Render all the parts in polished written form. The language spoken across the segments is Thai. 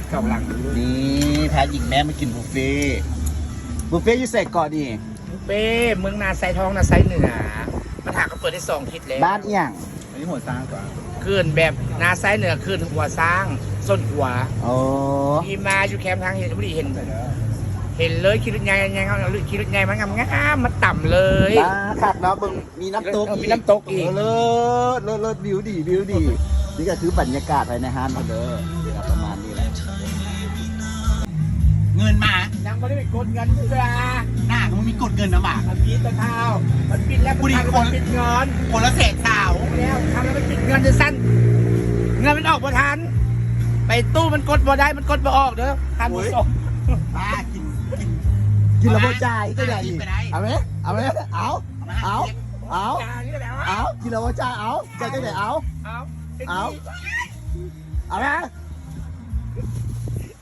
เก่าหลัง นี่พาหญิงแม่มากินบุฟเฟ่อยู่ใส่ก่อนนี่ เป้เมืองนาไซทองนาไซเหนือมาถามก็เปิดได้2 ทิศแล้ว บ้านเอียง อันนี้หัวสร้างกว่า คืนแบบนาไซเหนือคืนหัวสร้างส้นหัว โอ้ ที่มาอยู่แคมป์ทางเห็นไม่ได้เห็นเลยขี่รถใหญ่เขาขี่รถใหญ่มางามมาต่ำเลย บ้าคักเนาะมึงมีน้ำตก มีน้ำตกอีก เลิศวิวดีนี่ก็คือบรรยากาศภายในห้างเขาเด้อครับประมาณนี้แหละ เงินมา ยังไม่ได้ไปกดเงินเพื่อ หน้ามันมีกดเงินนะบ่า มันปิดตะเท้ามันปิดแล้วมันปิดเงิน คนละเศษสาว แล้วทำแล้วมันปิดเงินจะสั้นเงินมันออกบ่ทันไปตู้มันกดบ่ได้มันกดบ่ออกเด้อทันผู้ชม บ้ากิกินนแล้วบ่จ่ายก็ได้ กินไปได้ เอาไหมเอากินแล้วบ่จ่ายเอาจ่ายก็ได้เอาไหม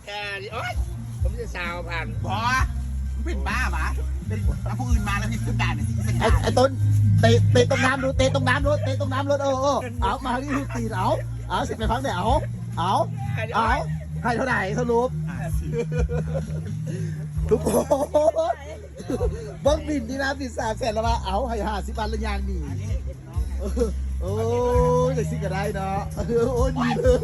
แค่นี้โอ๊ยผมจะสาวผ่าน บอมันเป็นบ้าปะเป็นแล้วผู้อื่นมาแล้วมีผู้ด่าเนี่ย ไอ้ต้นเตะตรงน้ำดูเตะตรงน้ำรถเอามาที่ตีนเอาสิไปพักไหนเอาให้เท่าไหร่สรุปทุกคนบ้องบินนี่นะบิน300,000แล้วมาเอาให้50 บาทละยางนี่โอ้ยเดี๋ยวสิก็ได้เนาะโอ้ดีเลย